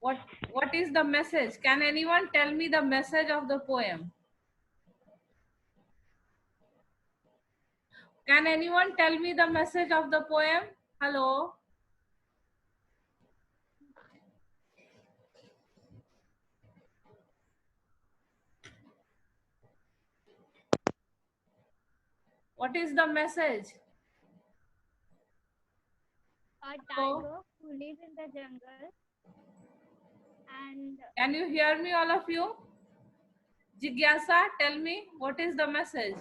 What is the message? Can anyone tell me the message of the poem? Can anyone tell me the message of the poem? Hello? What is the message? A Hello? tiger who lives in the jungle and Can you hear me, all of you? Jigyasa, tell me, what is the message?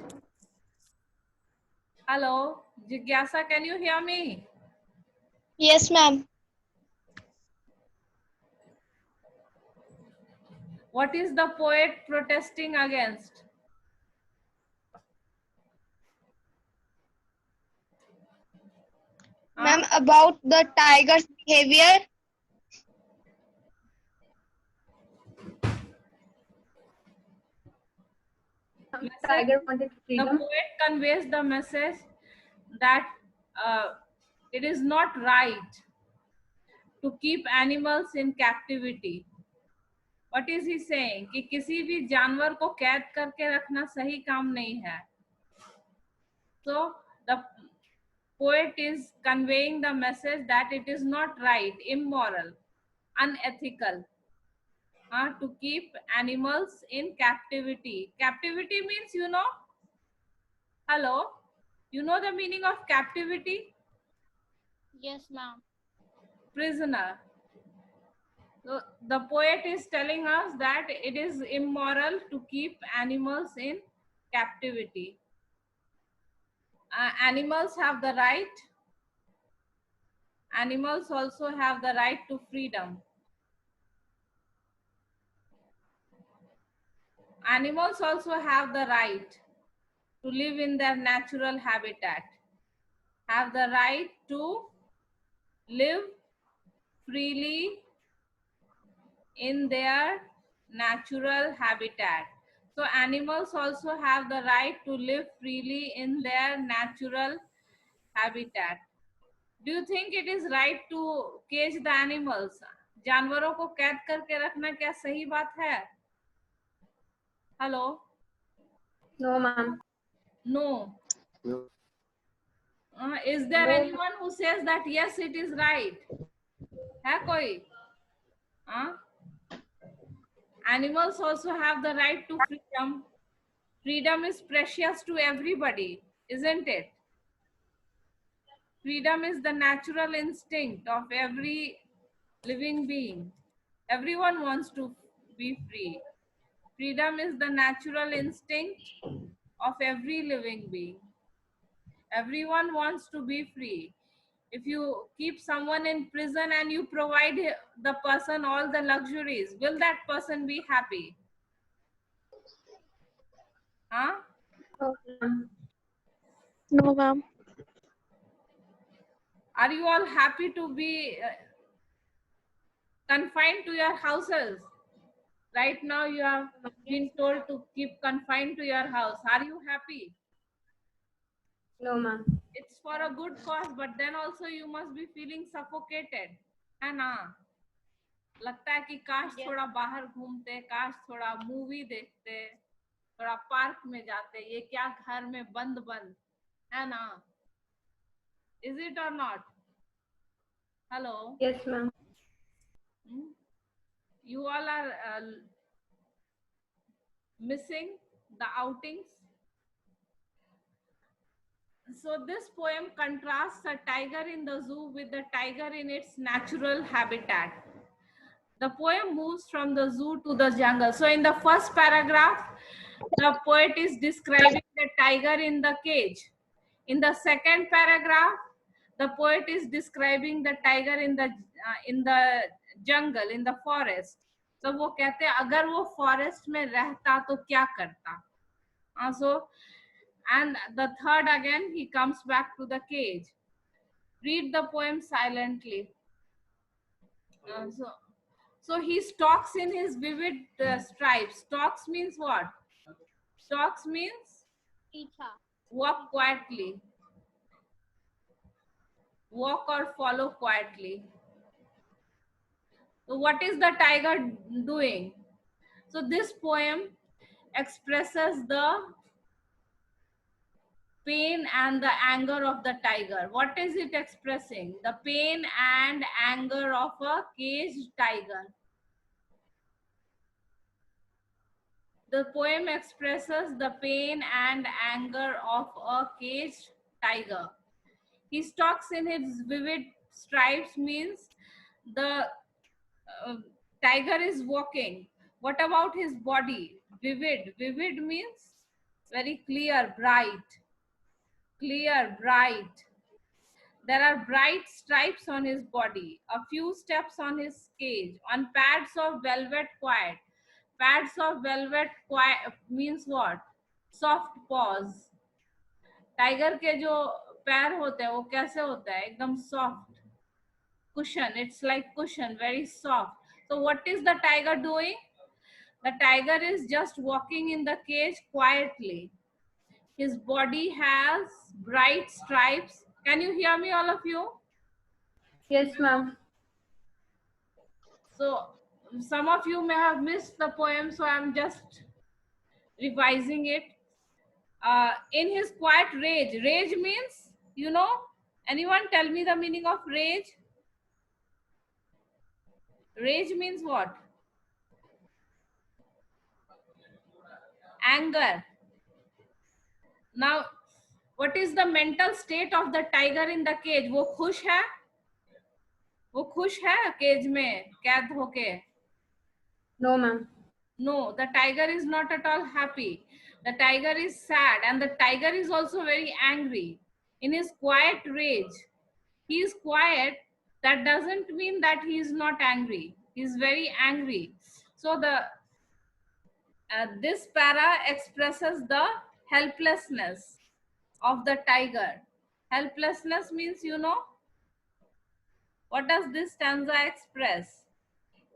Hello? Jigyasa, can you hear me? Yes, ma'am. What is the poet protesting against? Ma'am, about the tiger's behavior. Tiger wanted The freedom. poet conveys the message that it is not right to keep animals in captivity. What is he saying? कि किसी भी जानवर को कैद करके रखना सही काम नहीं है. So the poet is conveying the message that it is not right, immoral, unethical to keep animals in captivity. Captivity means, you know, hello, you know the meaning of captivity? yes, ma'am. Prisoner. So the poet is telling us that it is immoral to keep animals in captivity. Animals have the right. Animals also have the right to freedom. Animals also have the right to live in their natural habitat, have the right to live freely in their natural habitat. So animals also have the right to live freely in their natural habitat. Do you think it is right to cage the animals? जानवरों को कैद करके रखना क्या सही बात है? Hello? No, ma'am. No. Is there anyone who says that yes, it is right? है कोई? Animals also have the right to freedom. Freedom is precious to everybody, isn't it? Freedom is the natural instinct of every living being. Everyone wants to be free. Freedom is the natural instinct of every living being. Everyone wants to be free. If you keep someone in prison and you provide the person all the luxuries, will that person be happy? Huh? No, ma'am. Are you all happy to be confined to your houses? Right now you have been told to keep confined to your house. Are you happy? No, ma'am. It's for a good cause, but then also you must be feeling suffocated, है ना? लगता है कि काश थोड़ा बाहर घूमते, काश थोड़ा मूवी देखते, थोड़ा पार्क में जाते, ये क्या घर में बंद बंद, है ना? Is it or not? Hello? Yes, ma'am. You all are missing the outings. So this poem contrasts a tiger in the zoo with the tiger in its natural habitat. The poem moves from the zoo to the jungle. So in the first paragraph, the poet is describing the tiger in the cage. In the second paragraph, the poet is describing the tiger in the jungle, in the forest. So वो कहते हैं अगर वो forest में रहता तो क्या करता? So, and the third again, he comes back to the cage. Read the poem silently. So he stalks in his vivid stripes. Stalks means what? Stalks means walk quietly. Walk or follow quietly. So what is the tiger doing? So this poem expresses the pain and the anger of the tiger. What is it expressing? The pain and anger of a caged tiger. The poem expresses the pain and anger of a caged tiger. He stalks in his vivid stripes means the tiger is walking. What about his body? Vivid. Vivid means very clear, bright. Clear, bright. There are bright stripes on his body, a few steps on his cage, on pads of velvet quiet. Pads of velvet quiet means what? Soft paws. Tiger के जो पैर होते हैं वो कैसे होता है? एकदम soft. Cushion. It's like cushion, very soft. So what is the tiger doing? The tiger is just walking in the cage quietly. His body has bright stripes. Can you hear me, all of you? Yes, ma'am. So some of you may have missed the poem, so I'm just revising it. In his quiet rage. Rage means, you know, anyone tell me the meaning of rage? Rage means what? Anger. Now, what is the mental state of the tiger in the cage? वो खुश है? वो खुश है cage में कैद होके? No, ma'am. No, the tiger is not at all happy. The tiger is sad, and the tiger is also very angry. In his quiet rage, he is quiet. That doesn't mean that he is not angry. He is very angry. So this para expresses the helplessness of the tiger. Helplessness means, you know, what does this stanza express?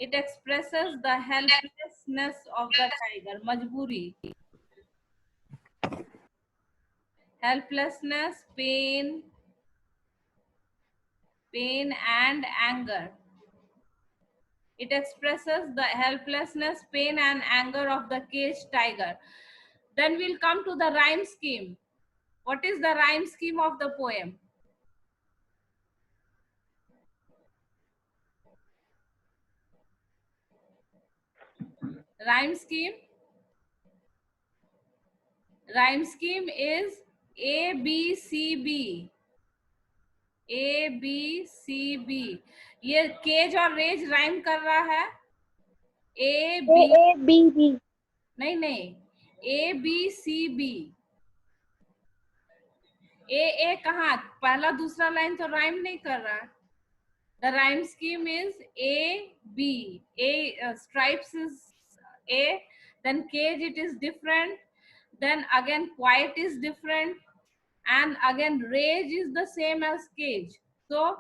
It expresses the helplessness of the tiger, majburi. Helplessness, pain and anger. It expresses the helplessness, pain and anger of the caged tiger. Then we'll come to the rhyme scheme. What is the rhyme scheme of the poem? Rhyme scheme? Rhyme scheme is A, B, C, B. A, B, C, B. ये cage और raise rhyme कर रहा है. A, B. A B B. नहीं नहीं. A, B, C, B. A कहाँ? पहला दूसरा लाइन तो राइम नहीं कर रहा. The rhyme scheme is A, B. A stripes is A, then cage it is different, then again quiet is different, and again rage is the same as cage. So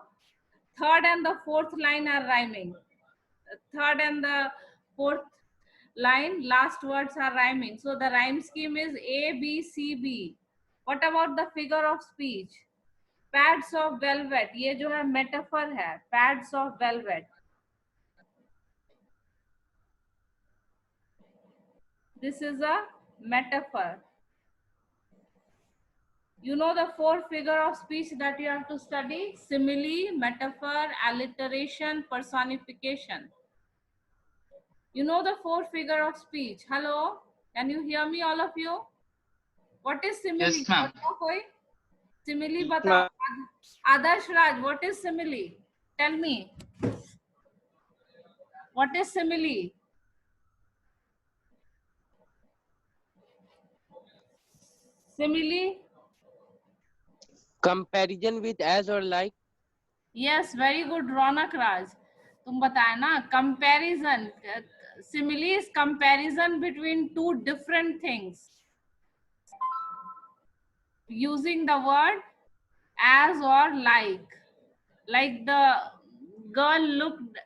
third and the fourth line are rhyming. Third and the fourth line, last words are rhyming. So the rhyme scheme is A, B, C, B. What about the figure of speech? Pads of velvet. ये जो है metaphor है. Pads of velvet. This is a metaphor. You know the four figure of speech that you have to study: simile, metaphor, alliteration, personification. You know the four figure of speech. Hello, can you hear me, all of you? What is simile? Yes, ma'am. बताओ कोई? Simile बताओ. Adarsh Raj, what is simile? Tell me. What is simile? Simile? Comparison with as or like. Yes, very good, Ronak Raj. तुम बताए ना, comparison. Simile is comparison between two different things. Using the word as or like. Like the girl looked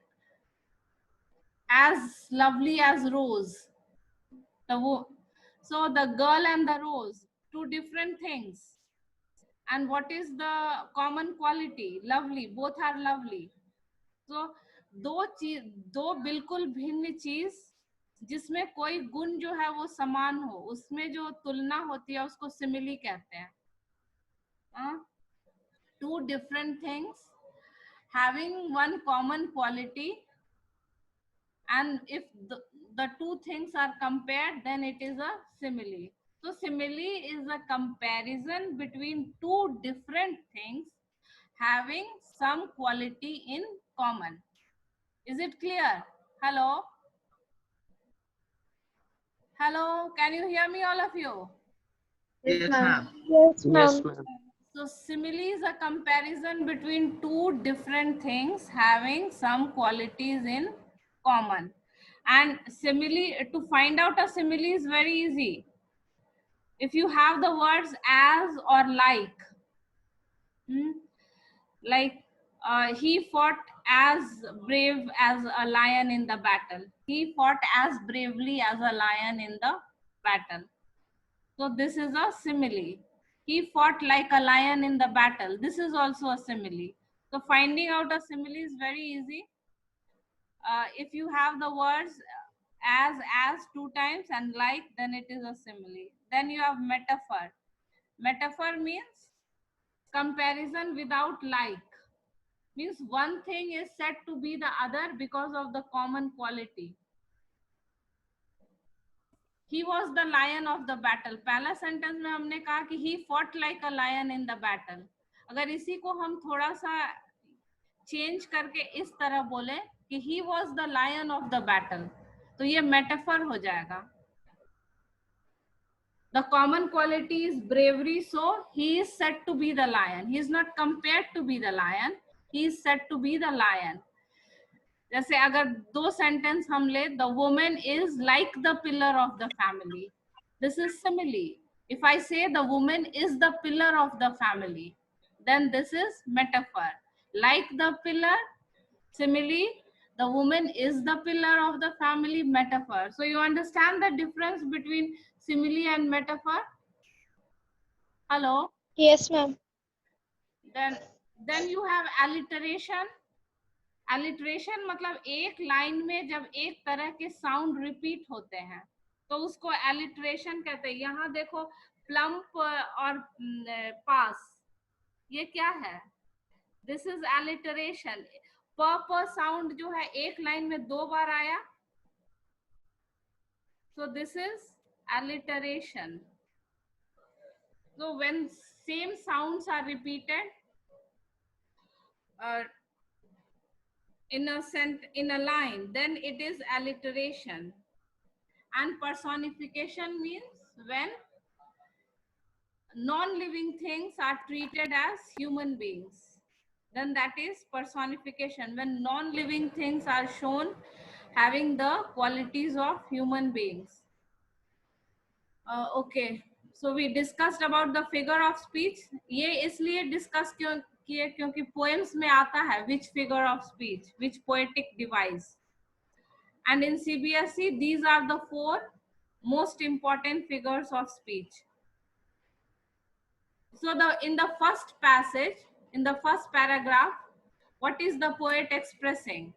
as lovely as Rose. So the girl and the rose, two different things. And what is the common quality? Lovely. Both are lovely. So दो बिल्कुल भिन्न चीज जिसमें कोई गुण जो है वो समान हो, उसमें जो तुलना होती है उसको सिमिली कहते हैं. Two different things having one common quality, and if the two things are compared, then it is a simile. So simile is a comparison between two different things having some quality in common. Is it clear? Hello? Hello, can you hear me, all of you? Yes, ma'am. Yes, Yes, ma'am. ma'am. So simile is a comparison between two different things having some qualities in common. And simile, to find out a simile is very easy. If you have the words as or like, like he fought as brave as a lion in the battle. He fought as bravely as a lion in the battle. So this is a simile. He fought like a lion in the battle. This is also a simile. So finding out a simile is very easy. If you have the words as two times and like, then it is a simile. Then you have metaphor. Metaphor means comparison without like. Means one thing is said to be the other because of the common quality. He was the lion of the battle. पहला sentence में हमने कहा कि he fought like a lion in the battle. अगर इसी को हम थोड़ा सा चेंज करके इस तरह बोले कि he was the lion of the battle, तो ये मेटाफर हो जाएगा. The common quality is bravery, so he is said to be the lion. He is not compared to be the lion. He is said to be the lion. जैसे अगर दो sentence हम ले, the woman is like the pillar of the family. This is simile. If I say the woman is the pillar of the family, then this is metaphor. Like the pillar, simile, the woman is the pillar of the family, metaphor. So you understand the difference between simile and metaphor? Hello? Yes, ma'am. Then you have alliteration. Alliteration मतलब एक line में जब एक तरह के sound repeat होते हैं तो उसको alliteration कहते हैं. यहाँ देखो प्लम्प और पास, ये क्या है? This is alliteration. प साउंड जो है एक लाइन में दो बार आया, so this is alliteration. So when same sounds are repeated in a line, then it is alliteration. And personification means when non-living things are treated as human beings, then that is personification. When non-living things are shown having the qualities of human beings. Okay, so we discussed about the figure of speech. ये इसलिए discuss किए क्योंकि poems में आता है which figure of speech, which poetic device. And in CBSE, these are the 4 most important figures of speech. So in the first passage, in the first paragraph, what is the poet expressing?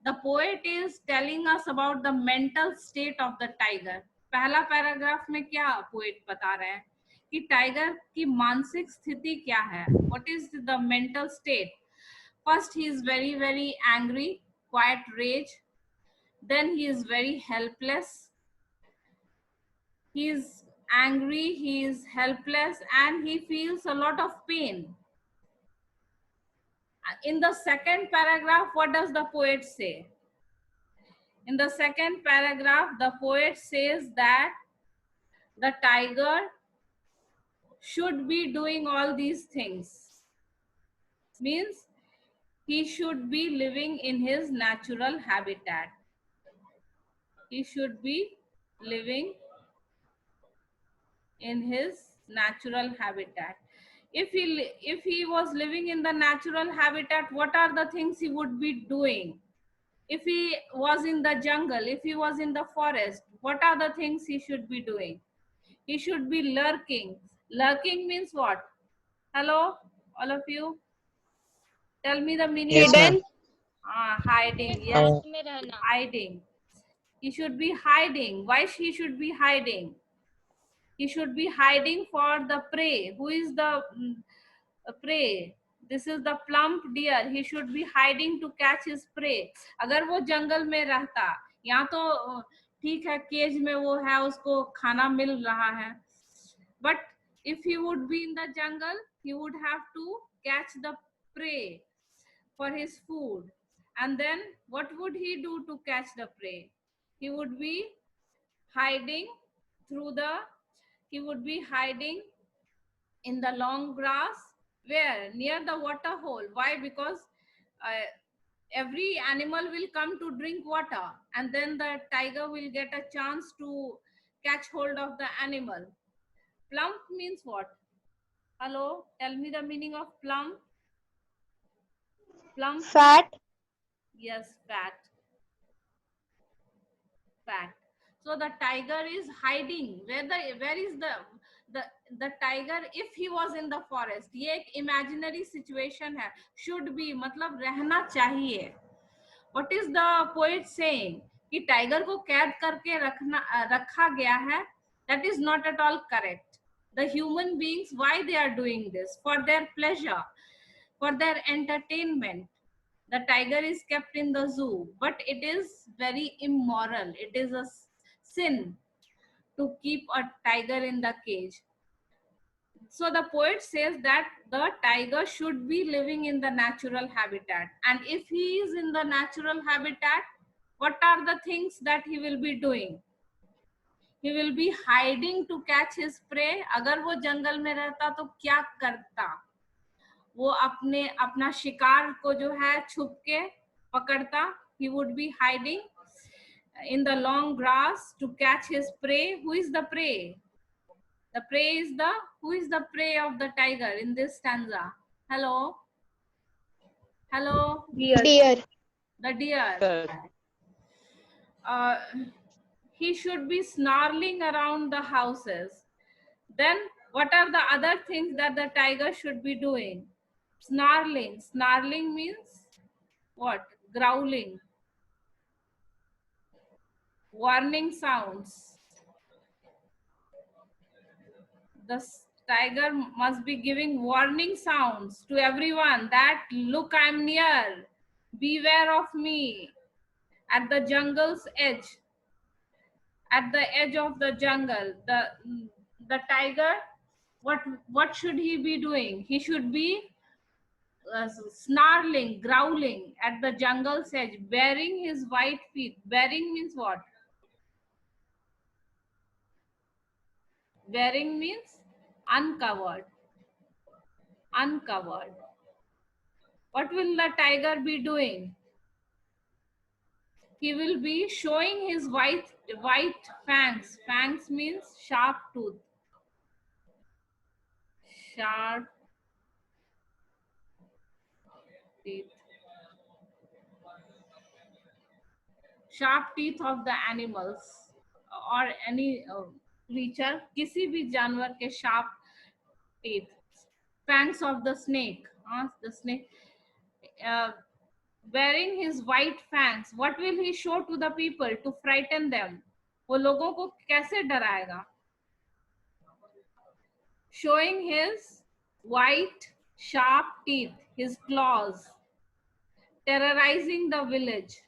The poet is telling us about the mental state of the tiger. पहला paragraph में क्या poet बता रहे हैं कि tiger की मानसिक स्थिति क्या है? What is the mental state? First, he is very, very angry, quiet rage. Then he is very helpless. He is angry, he is helpless, and he feels a lot of pain. In the second paragraph, what does the poet say? In the second paragraph, the poet says that the tiger should be doing all these things. Means he should be living in his natural habitat. He should be living in his natural habitat. If he was living in the natural habitat, what are the things he would be doing? If he was in the jungle, if he was in the forest, what are the things he should be doing? He should be lurking. Lurking means what? Hello, all of you. Tell me the meaning. Yes, of ma'am. Hidden. Hiding. Yes, घास में रहना. hiding. He should be hiding. Why he should be hiding? He should be hiding for the prey. Who is the prey? This is the plump deer. He should be hiding to catch his prey. अगर वो जंगल में रहता, यहाँ तो ठीक है cage में वो है, उसको खाना मिल रहा है, but if he would be in the jungle, he would have to catch the prey for his food. And then what would he do to catch the prey? He would be hiding he would be hiding in the long grass. Where? Near the water hole. Why? Because every animal will come to drink water, and then the tiger will get a chance to catch hold of the animal. Plump means what? Hello, tell me the meaning of plump. Plump. Fat. Yes, fat. Fat. So the tiger is hiding. Where is the tiger? If he was in the forest, ये एक imaginary situation है. Should be मतलब रहना चाहिए. What is the poet saying? कि tiger को कैद करके रखा गया है. That is not at all correct. The human beings, why they are doing this? For their pleasure, for their entertainment. The tiger is kept in the zoo, but it is very immoral. It is a sin to keep a tiger in the cage. So the poet says that the tiger should be living in the natural habitat. And if he is in the natural habitat, what are the things that he will be doing? He will be hiding to catch his prey. अगर वो जंगल में रहता तो क्या करता? वो अपना शिकार को जो है छुप के पकड़ता. He would be hiding in the long grass to catch his prey. Who is the prey? The prey is who is the prey of the tiger in this stanza? Hello? Deer. The deer. He should be snarling around the houses. Then what are the other things that the tiger should be doing? Snarling. Snarling means what? Growling. Warning sounds. The tiger must be giving warning sounds to everyone that look, I'm near. Beware of me. At the jungle's edge. At the edge of the jungle. The tiger, what should he be doing? He should be snarling, growling at the jungle's edge, bearing his white feet. Bearing means what? Bearing means uncovered. Uncovered. What will the tiger be doing? He will be showing his white fangs. Fangs means sharp tooth. Sharp teeth. Sharp teeth of the animals or any creature. किसी भी जानवर के sharp teeth. Fangs of the snake. The snake. Bearing his white fangs. What will he show to the people to frighten them? वो लोगों को कैसे डराएगा? Showing his white sharp teeth, his claws, terrorizing the village.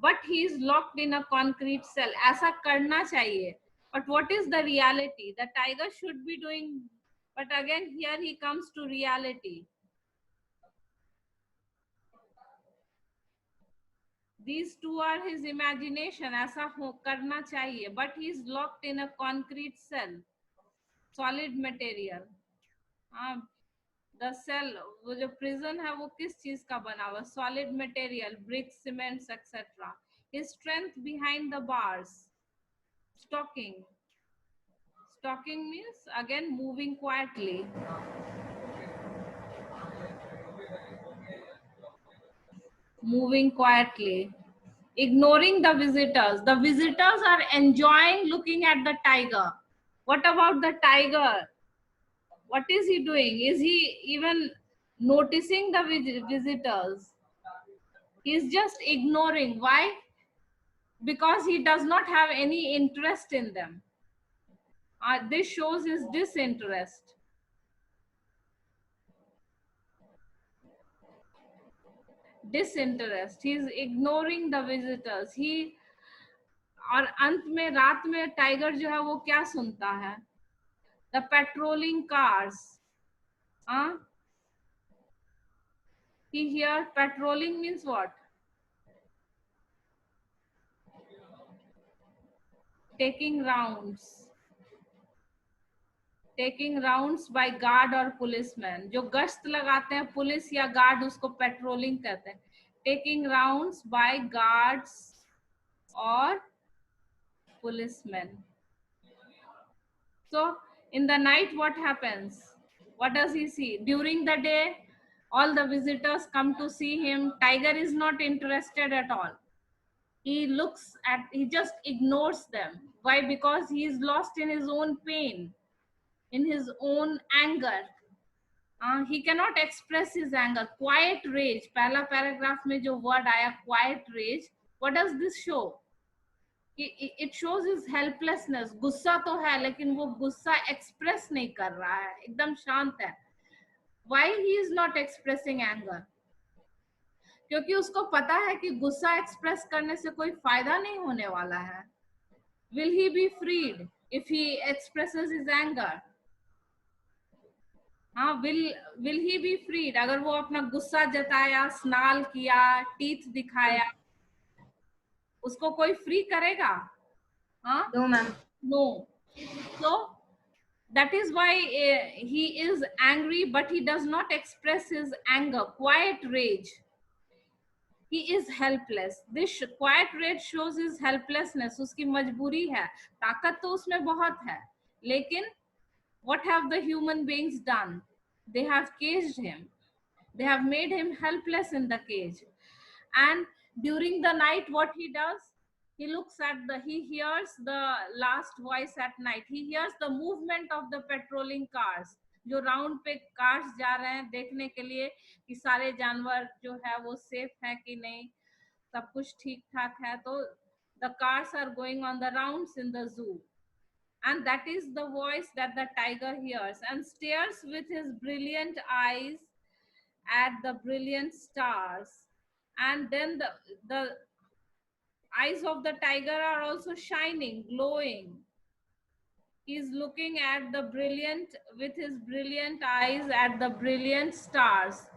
But he is locked in a concrete cell. ऐसा करना चाहिए. But what is the reality? The tiger should be doing, but again here he comes to reality. These two are his imagination. ऐसा करना चाहिए. But he is locked in a concrete cell. Solid material. The cell, वो जो prison है वो किस चीज का बना हुआ? Solid material, bricks, cements, etc. His strength behind the bars. Stalking. Stalking means again moving quietly. Moving quietly. Ignoring the visitors. The visitors are enjoying looking at the tiger. What about the tiger? What is he doing? Is he even noticing the visitors? He's just ignoring. Why? Because he does not have any interest in them. This shows his disinterest. Disinterest. He's ignoring the visitors. He और अंत में रात में tiger जो है वो क्या सुनता है? The patrolling cars. He hears patrolling means what? Taking rounds. Taking rounds by guard or policeman. जो गश्त लगाते हैं पुलिस या गार्ड उसको पेट्रोलिंग कहते हैं. Taking rounds by guards or policemen. So in the night what happens? What does he see? During the day all the visitors come to see him. Tiger is not interested at all. He just ignores them. Why? Because he is lost in his own pain, in his own anger. He cannot express his anger. Quiet rage. पहला paragraph में जो word आया quiet rage, what does this show? It shows his helplessness. गुस्सा तो है लेकिन वो गुस्सा express नहीं कर रहा है, एकदम शांत है. Why he is not expressing anger? क्योंकि उसको पता है कि गुस्सा एक्सप्रेस करने से कोई फायदा नहीं होने वाला है. Will he be freed if he expresses his anger? Will he be freed? अगर वो अपना गुस्सा जताया, स्नाल किया, टीथ दिखाया, उसको कोई फ्री करेगा? No, ma'am. No. So that is why he is angry, but he does not express his anger. Quiet rage. He is helpless. This quiet rage shows his helplessness. उसकी मजबूरी है. ताकत तो उसमें बहुत है, लेकिन what have the human beings done? They have caged him. They have made him helpless in the cage. And during the night, what he does? He hears the last voice at night. He hears the movement of the patrolling cars. जो round पे cars जा रहे हैं देखने के लिए कि सारे जानवर जो है वो सेफ है कि नहीं, सब कुछ ठीक ठाक है. तो the cars are going on the rounds in the zoo. And that is the voice that the tiger hears and stares with his brilliant eyes at the brilliant stars. And then the eyes of the tiger are also shining, glowing. He is looking at with his brilliant eyes at the brilliant stars.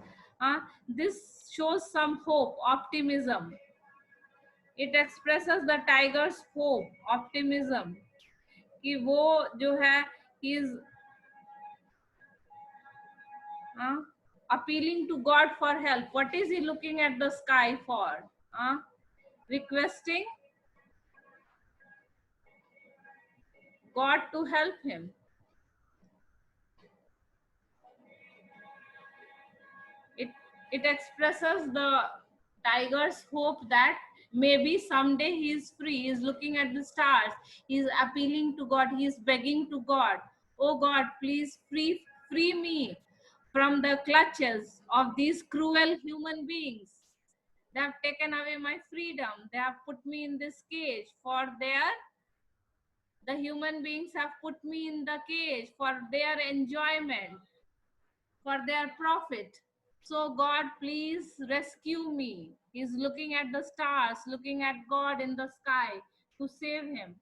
This shows some hope, optimism. It expresses the tiger's hope, optimism. कि वो जो है he is appealing to God for help. What is he looking at the sky for? Requesting God to help him. It expresses the tiger's hope that maybe someday he is free. He is looking at the stars. He is appealing to God. He is begging to God. Oh God, please free me from the clutches of these cruel human beings. They have taken away my freedom. They have put me in this cage the human beings have put me in the cage for their enjoyment, for their profit. So God, please rescue me. He's looking at the stars, looking at God in the sky to save him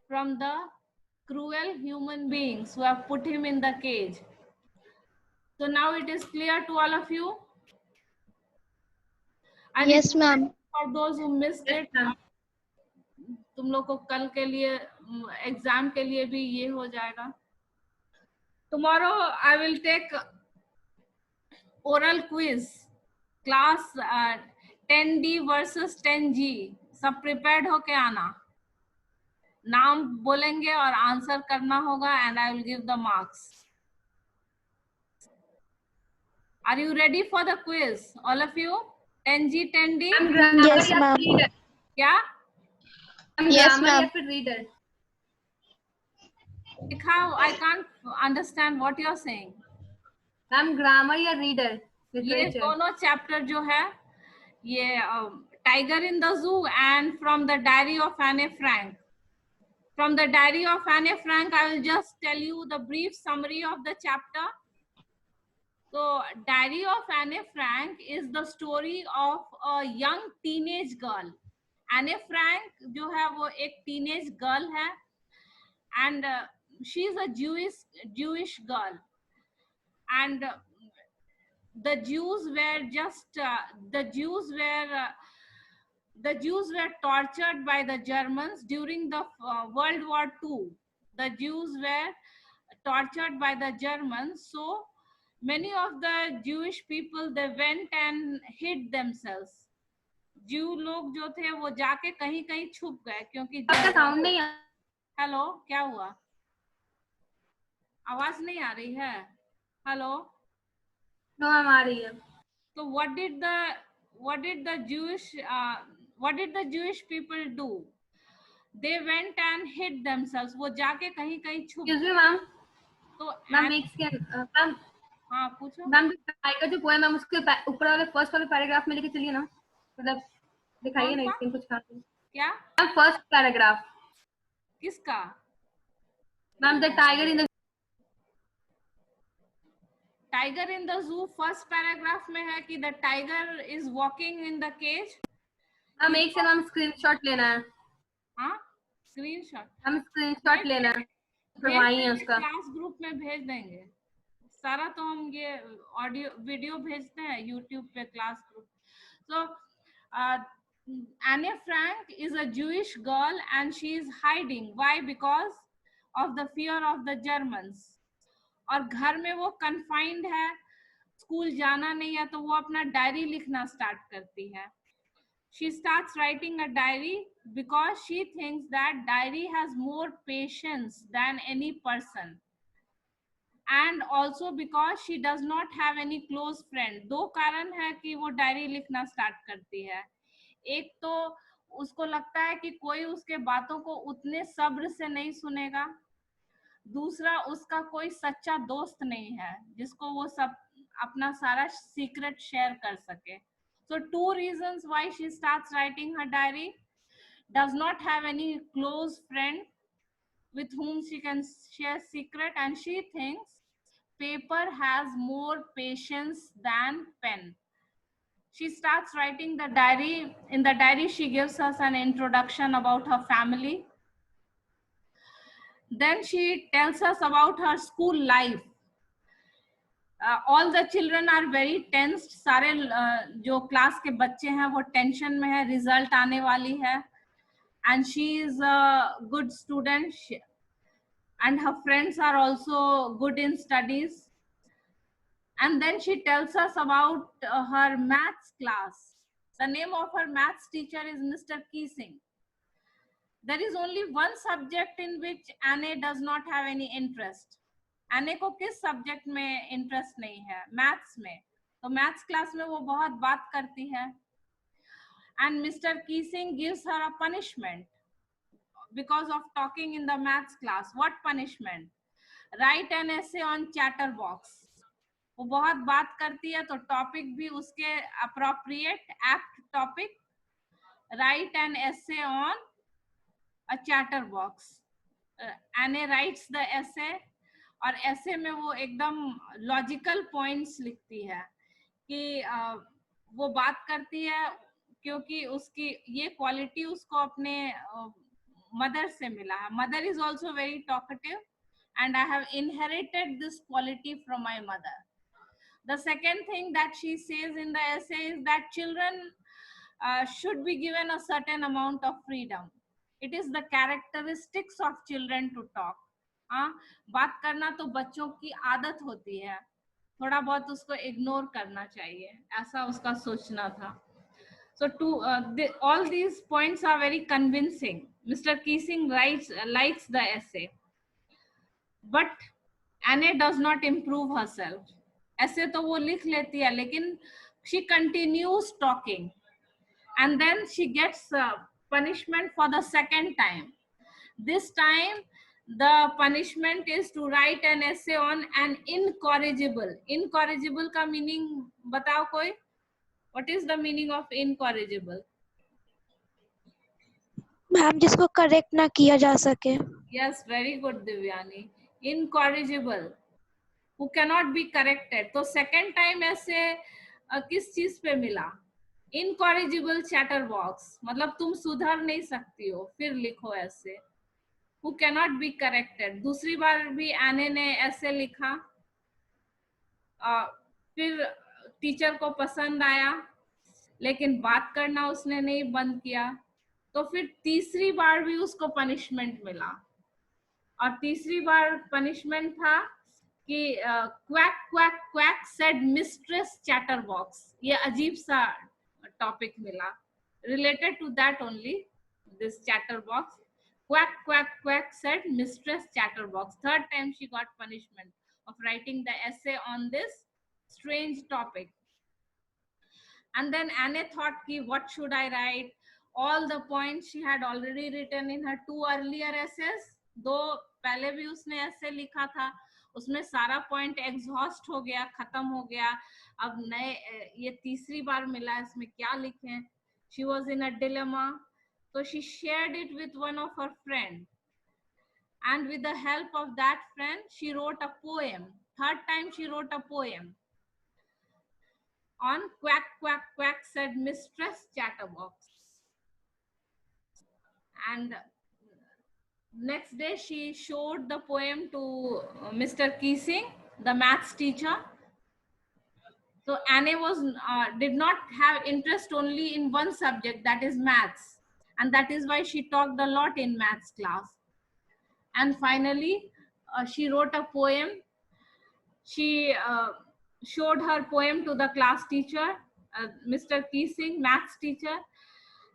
from the cruel human beings who have put him in the cage. So now it is clear to all of you? And Yes, ma'am. For those who missed it, तुम लोग को कल के लिए exam के लिए भी ये हो जाएगा. Tomorrow I will take oral quiz, class 10D versus 10G. सब prepared होके आना. नाम बोलेंगे और आंसर करना होगा and I will give the marks. Are you ready for the quiz, all of you? 10G, 10D? Yes, ma'am. क्या? Yes, ma'am. Reader. I can't understand what you're saying. Ma'am, grammar या reader? ये दोनों chapter जो है ये tiger in the जू and from the diary of एने Frank. From the diary of Anne Frank, I will just tell you the brief summary of the chapter. So, Diary of Anne Frank is the story of a young teenage girl. Anne Frank जो है वो एक teenage girl है, and she is a Jewish girl, and the Jews were tortured by the Germans during the World War II. The Jews were tortured by the Germans, so many of the Jewish people, they went and hid themselves. Jew लोग जो थे वो जाके कहीं कहीं छुप गए क्योंकि आपका साउंड नहीं आ हेलो, क्या हुआ? आवाज नहीं आ रही है? हेलो. नो मैम आ रही है. So what did the Jewish people do? They went and hid themselves. वो जाके कहीं कहीं छुप. Excuse me ma'am. तो मैम एक सेकंड. मैम हाँ पूछो. मैम टाइगर जो पोएम है उसके ऊपर वाले फर्स्ट वाले पैराग्राफ में लेके चलिए ना, मतलब दिखाइए ना स्क्रीन कुछ कहाँ पे. क्या? Ma'am first paragraph. किसका? Ma'am the tiger in the tiger in the zoo first paragraph में है कि the tiger is walking in the cage. Ma'am एक से मैम स्क्रीनशॉट लेना है. हाँ, स्क्रीनशॉट. हम स्क्रीनशॉट लेना है, करवाइए उसका. क्लास ग्रुप में भेज देंगे सारा. तो हम ये ऑडियो वीडियो भेजते हैं यूट्यूब पे class group. So Anne Frank is a Jewish girl and she is hiding. Why? Because of the fear of the Germans. और घर में वो confined है, स्कूल जाना नहीं है, तो वो अपना डायरी लिखना स्टार्ट करती है. She starts writing a diary because she thinks that diary has more patience than any person. And also because she does not have any close friend. दो कारण है कि वो डायरी लिखना स्टार्ट करती है. एक तो उसको लगता है कि कोई उसके बातों को उतने सब्र से नहीं सुनेगा. दूसरा, उसका कोई सच्चा दोस्त नहीं है जिसको वो सब अपना सारा सीक्रेट शेयर कर सके. So 2 reasons why she starts writing her diary. Does not have any close friend with whom she can share secret, and she thinks paper has more patience than pen. She starts writing the diary. In the diary, she gives us an introduction about her family. Then she tells us about her school life. All the children are very tensed. सारे जो class के बच्चे हैं वो tension में है, result आने वाली है. And she is a good student, and her friends are also good in studies. And then she tells us about her maths class. The name of her maths teacher is Mr. Keesing. There is only one subject in which Anne does not have any interest. Anne को किस subject में interest नहीं है? Maths में. तो maths class में वो बहुत बात करती है. And Mr. Keesing gives her a punishment because of talking in the maths class. What punishment? Write an essay on chatterbox. वो बहुत बात करती है तो टॉपिक भी उसके appropriate, apt topic. Write an essay on a chatterbox. Anne writes the essay, और ऐसे में वो एकदम लॉजिकल पॉइंट्स लिखती है कि वो बात करती है क्योंकि उसकी ये क्वालिटी उसको अपने मदर से मिला है. Mother is also very talkative and I have inherited this quality from my mother. The second thing that she says in the essay is that children should be given a certain amount of freedom. It is the characteristics of children to talk. बात करना तो बच्चों की आदत होती है, थोड़ा बहुत उसको इग्नोर करना चाहिए, ऐसा उसका सोचना था. So all these points are very convincing. Mr. Keesing likes the essay, but Anne does not improve herself. ऐसे तो वो लिख लेती है लेकिन she continues talking, and then she gets punishment for the second time. This time the punishment is to write an essay on an incorrigible. Incorrigible का meaning बताओ कोई? What is the meaning of incorrigible? Ma'am जिसको correct ना किया जा सके. Yes, very good, Divyani. Incorrigible, who cannot be corrected. तो second time ऐसे किस चीज पे मिला? Incorrigible chatterbox, मतलब तुम सुधर नहीं सकती हो, फिर लिखो ऐसे. Who cannot be corrected. दूसरी बार भी एने ने ऐसे लिखा, फिर टीचर को पसंद आया, लेकिन बात करना उसने नहीं बंद किया, तो फिर तीसरी बार भी उसको पनिशमेंट मिला. और तीसरी बार पनिशमेंट था कि quack quack quack said mistress chatterbox. ये अजीब सा टॉपिक मिला, related to that only, this chatterbox. Quack, quack, quack, said Mistress Chatterbox. Third time she got punishment of writing the essay on this strange topic. And then Anne thought, ki, what should I write? All the points she had already written in her 2 earlier essays. दो पहले भी उसने ऐसे लिखा था, उसमें सारा point exhaust हो गया, खत्म हो गया. अब नए ये तीसरी बार मिला, इसमें क्या लिखें? She was in a dilemma. So she shared it with one of her friends. And with the help of that friend, she wrote a poem. Third time she wrote a poem on quack, quack, quack, said Mistress Chatterbox. And next day she showed the poem to Mr. Keesing, the maths teacher. So Anne did not have interest only in one subject, that is maths. And that is why she talked a lot in maths class. And finally, she wrote a poem. She showed her poem to the class teacher, Mr. Keesing, maths teacher.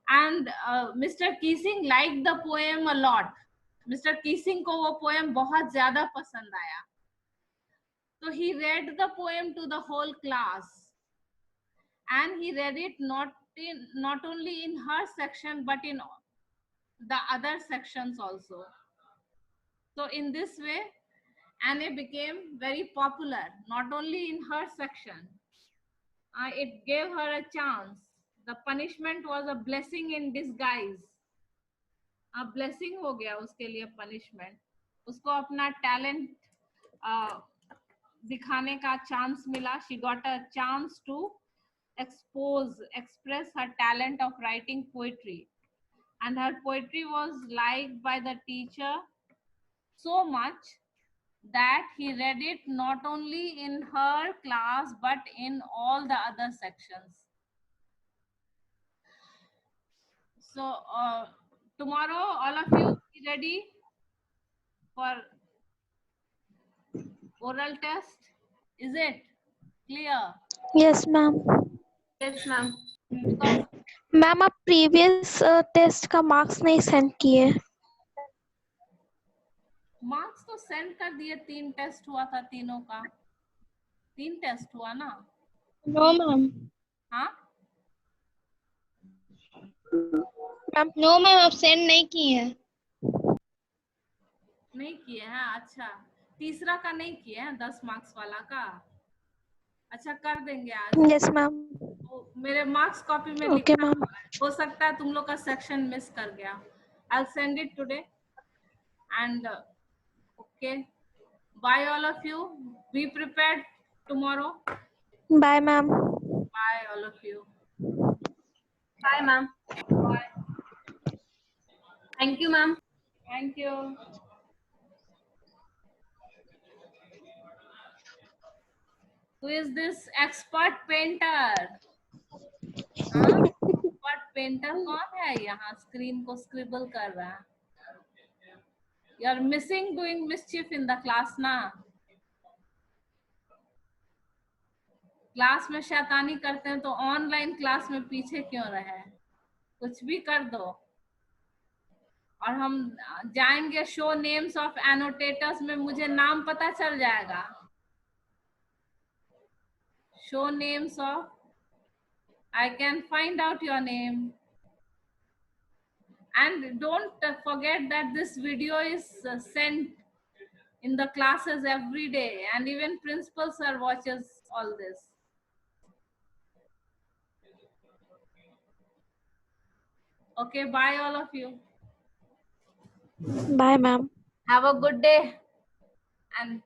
And Mr. Keesing liked the poem a lot. Mr. Keesing को वो poem बहुत ज़्यादा पसंद आया. So he read the poem to the whole class. And he read it not only in her section, but in the other sections also. So in this way, Anne became very popular, not only in her section. It gave her a chance. The punishment was a blessing in disguise. A blessing हो गया उसके लिए punishment. उसको अपना talent दिखाने का chance मिला. She got a chance to express her talent of writing poetry. And her poetry was liked by the teacher so much that he read it not only in her class but in all the other sections. So tomorrow all of you be ready for oral test. Is it clear? Yes ma'am. Yes, ma'am. So, ma'am आप previous test का marks नहीं send किए. Marks तो send कर दिए. 3 test हुआ था, तीनों का 3 टेस्ट हुआ ना? No ma'am. हाँ, नो मैम आप सेंड नहीं किए हैं. नहीं किए हैं. अच्छा, तीसरा का नहीं किए हैं, 10 मार्क्स वाला का. अच्छा, कर देंगे आज. Yes ma'am. मेरे मार्क्स कॉपी में ओके लिखा मैम. हो सकता है तुम लोग का सेक्शन मिस कर गया. I'll send it today. And okay, bye all of you. Be prepared tomorrow. Bye ma'am. Bye all of you. Bye, ma'am. Bye. Thank you, ma'am. Thank you. Who is this expert painter? Expert painter कौन है यहाँ screen को scribble कर रहा है? You are missing doing mischief in the class ना. Class में शैतानी करते हैं तो ऑनलाइन क्लास में पीछे क्यों रहे? कुछ भी कर दो. और हम जाएंगे शो नेम्स ऑफ एनोटेटर्स में, मुझे नाम पता चल जाएगा. Show names of, I can find out your name. And don't forget that this video is sent in the classes every day, and even principal sir watches all this. Okay, bye all of you. Bye, ma'am. Have a good day and